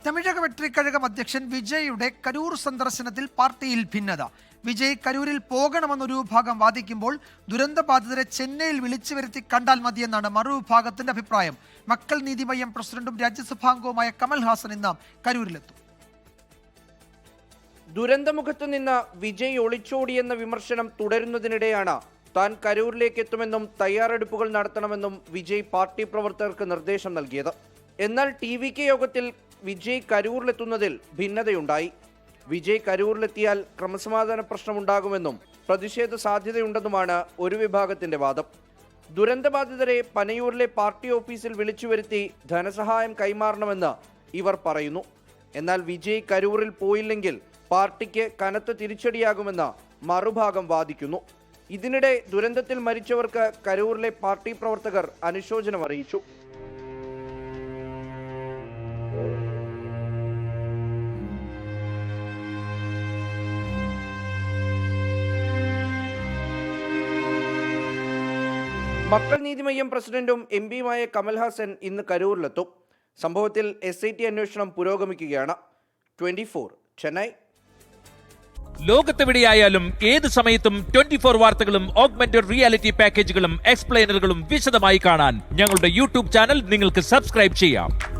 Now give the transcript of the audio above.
തമിഴക വെട്രിക്കഴകം അധ്യക്ഷൻ വിജയുടെ കരൂർ സന്ദർശനത്തിൽ പാർട്ടിയിൽ ഭിന്നത. വിജയ് കരൂരിൽ പോകണമെന്നൊരു വിഭാഗം വാദിക്കുമ്പോൾ ദുരന്തബാധിതരെ ചെന്നൈയിൽ വിളിച്ചു വരുത്തി കണ്ടാൽ മതിയെന്നാണ് മറുവിഭാഗത്തിന്റെ അഭിപ്രായം. മക്കൾ നീതിമയ്യം പ്രസിഡന്റും രാജ്യസഭാംഗവുമായ കമൽഹാസൻ ഇന്ന് കരൂരിലെത്തും. ദുരന്തമുഖത്ത് നിന്ന് വിജയ് ഒളിച്ചോടിയെന്ന വിമർശനം തുടരുന്നതിനിടെയാണ് താൻ കരൂരിലേക്ക് എത്തുമെന്നും തയ്യാറെടുപ്പുകൾ നടത്തണമെന്നും വിജയ് പാർട്ടി പ്രവർത്തകർക്ക് നിർദ്ദേശം നൽകിയത്. എന്നാൽ TVK യോഗത്തിൽ വിജയ് കരൂരിലെത്തുന്നതിൽ ഭിന്നതയുണ്ടായി. വിജയ് കരൂരിലെത്തിയാൽ ക്രമസമാധാന പ്രശ്നമുണ്ടാകുമെന്നും പ്രതിഷേധ സാധ്യതയുണ്ടെന്നുമാണ് ഒരു വിഭാഗത്തിന്റെ വാദം. ദുരന്തബാധിതരെ പനയൂരിലെ പാർട്ടി ഓഫീസിൽ വിളിച്ചു വരുത്തി ധനസഹായം കൈമാറണമെന്ന് ഇവർ പറയുന്നു. എന്നാൽ വിജയ് കരൂരിൽ പോയില്ലെങ്കിൽ പാർട്ടിക്ക് കനത്ത തിരിച്ചടിയാകുമെന്ന് മറുഭാഗം വാദിക്കുന്നു. ഇതിനിടെ ദുരന്തത്തിൽ മരിച്ചവർക്ക് കരൂരിലെ പാർട്ടി പ്രവർത്തകർ അനുശോചനം അറിയിച്ചു. മക്കൾ നീതിമയ്യം പ്രസിഡന്റും MPയുമായ കമൽഹാസൻ ഇന്ന് കരൂരിലെത്തും. സംഭവത്തിൽ SIT അന്വേഷണം പുരോഗമിക്കുകയാണ്. 24 ചെന്നൈ. ലോകത്തെവിടെയായാലും ഏത് സമയത്തും 24 വാർത്തകളും ഓഗ്മെന്റഡ് റിയാലിറ്റി പാക്കേജുകളും എക്സ്പ്ലെയിനറുകളും വിശദമായി കാണാൻ ഞങ്ങളുടെ YouTube ചാനൽ നിങ്ങൾക്ക് സബ്സ്ക്രൈബ് ചെയ്യാം.